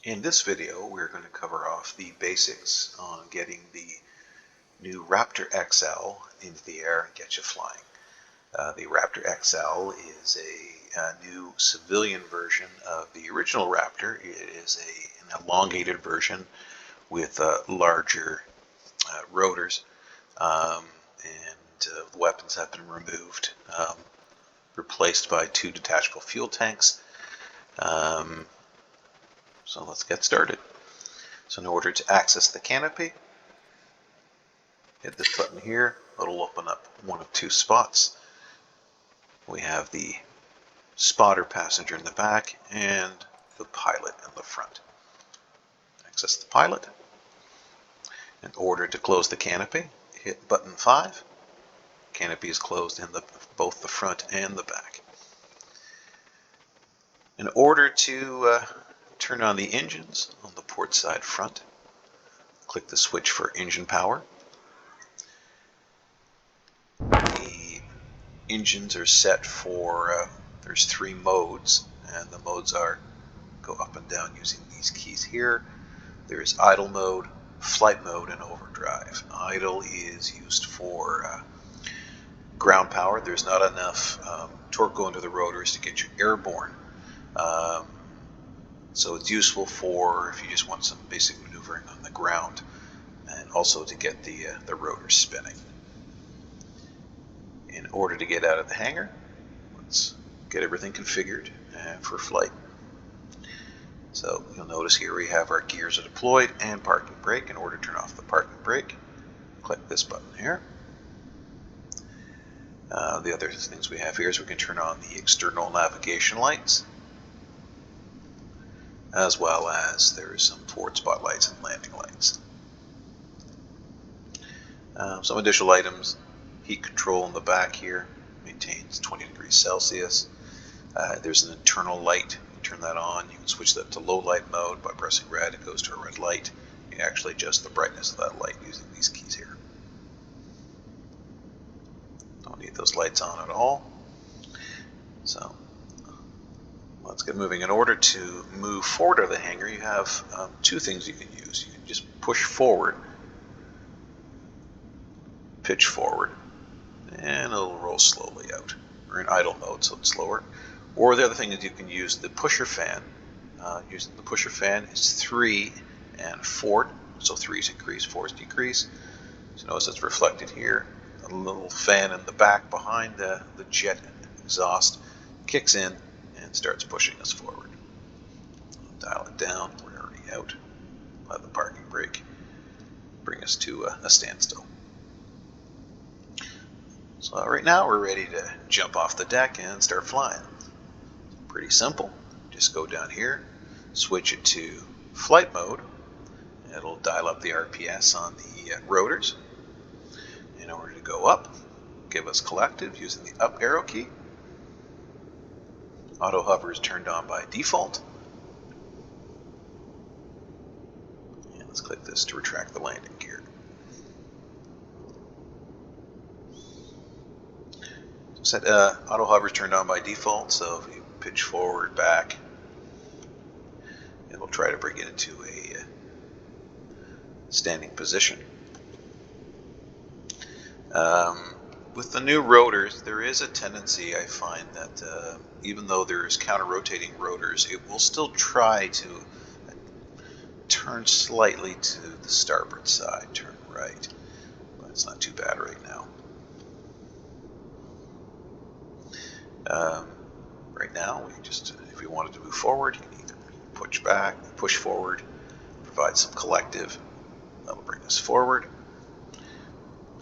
In this video, we're going to cover off the basics on getting the new RAPTOR XL into the air and get you flying. The RAPTOR XL is a new civilian version of the original Raptor. It is an elongated version with larger rotors, and the weapons have been removed, replaced by 2 detachable fuel tanks. So let's get started. So in order to access the canopy, hit this button here. It'll open up one of 2 spots. We have the spotter passenger in the back and the pilot in the front. Access the pilot. In order to close the canopy, hit button 5. Canopy is closed in both the front and the back. In order to turn on the engines on the port side front, click the switch for engine power. The engines are set for, there's 3 modes, and the modes are go up and down using these keys here. There's idle mode, flight mode, and overdrive. Idle is used for ground power. There's not enough torque going to the rotors to get you airborne. So it's useful for if you just want some basic maneuvering on the ground, and also to get the rotors spinning. In order to get out of the hangar, let's get everything configured for flight. So you'll notice here we have our gears are deployed and parking brake. In order to turn off the parking brake, click this button here. The other things we have here is we can turn on the external navigation lights, as well as there is some forward spotlights and landing lights. Some additional items: heat control in the back here maintains 20 degrees Celsius. There's an internal light. You turn that on. You can switch that to low light mode by pressing red. It goes to a red light. You can actually adjust the brightness of that light using these keys here. Don't need those lights on at all. So let's get moving. In order to move forward of the hangar, you have 2 things you can use. You can just push forward, pitch forward, and it'll roll slowly out. We're in idle mode, so it's slower. Or the other thing is you can use the pusher fan. Using the pusher fan is 3 and forward. So 3 is increase, 4 is decrease. So notice it's reflected here. A little fan in the back behind the jet exhaust kicks in and starts pushing us forward. Dial it down. We're already out. Let the parking brake bring us to a standstill. So right now we're ready to jump off the deck and start flying. Pretty simple. Just go down here, switch it to flight mode. It'll dial up the RPS on the rotors. In order to go up, give us collective using the up arrow key. Auto hover is turned on by default. And let's click this to retract the landing gear. So auto hover is turned on by default, so if you pitch forward, back, it will try to bring it into a standing position. With the new rotors, there is a tendency, I find, that even though there's counter-rotating rotors, it will still try to turn slightly to the starboard side, turn right. But it's not too bad right now. Right now, if we wanted to move forward, you can either push back, push forward, provide some collective. That'll bring us forward.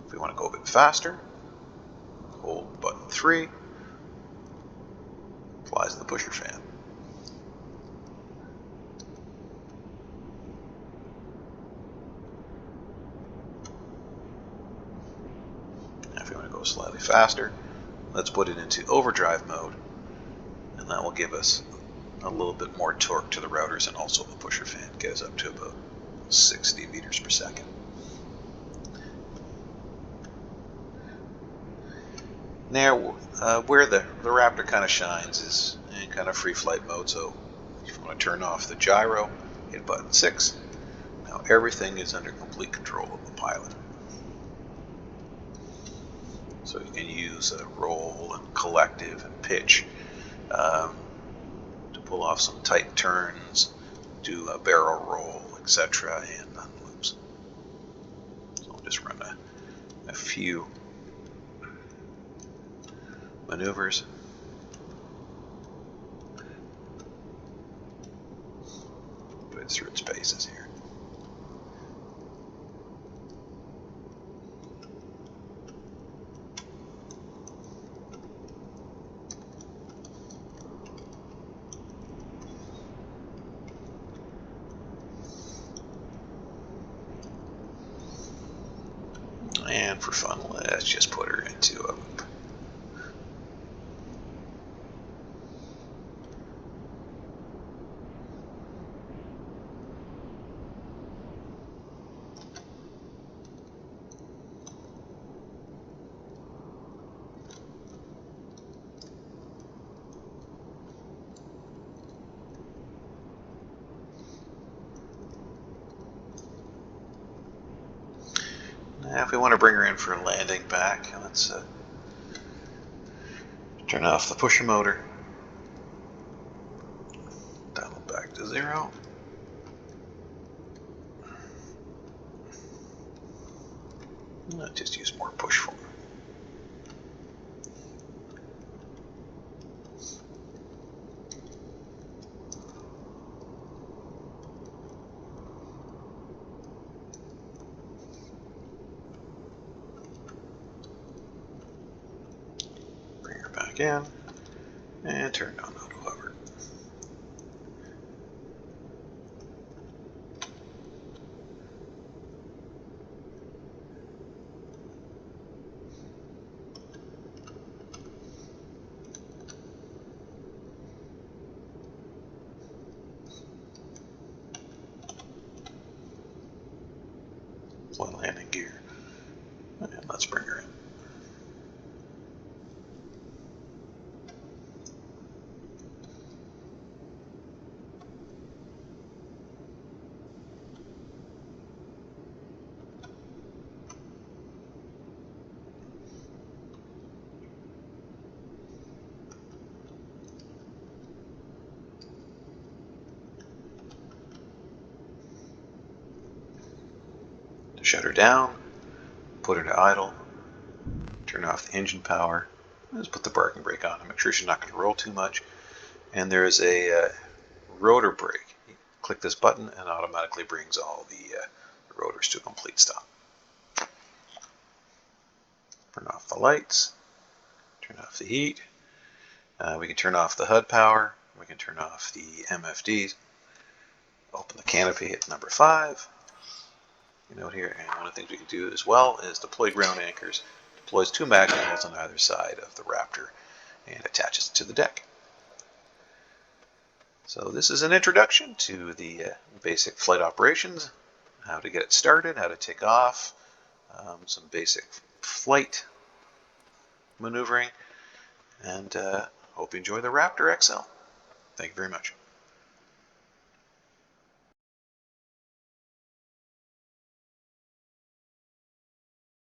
If we want to go a bit faster, hold button 3, applies the pusher fan. Now if we want to go slightly faster, let's put it into overdrive mode, and that will give us a little bit more torque to the rotors and also the pusher fan. Get us up to about 60 meters per second. Now, where the Raptor kind of shines is in kind of free flight mode. So if you want to turn off the gyro, hit button 6. Now everything is under complete control of the pilot. So you can use roll and collective and pitch to pull off some tight turns, do a barrel roll, etc. and loops. So I'll just run a few maneuvers. Do it through its paces here. And for fun, let's just put her into a loop. Now if we want to bring her in for a landing back, let's turn off the pusher motor, dial it back to 0. Let's just use more push forward. Bring her back in and turn on auto hover. One landing gear, and let's bring her in. To shut her down, put her to idle, turn off the engine power, just put the parking brake on and make sure she's not going to roll too much. And there is a rotor brake. You click this button and it automatically brings all the rotors to a complete stop. Turn off the lights, turn off the heat. We can turn off the HUD power, we can turn off the MFDs, open the canopy, hit number 5. Note here, and one of the things we can do as well is deploy ground anchors. Deploys 2 mag panels on either side of the Raptor and attaches it to the deck. So this is an introduction to the basic flight operations, how to get it started, how to take off, some basic flight maneuvering, and hope you enjoy the Raptor XL. Thank you very much.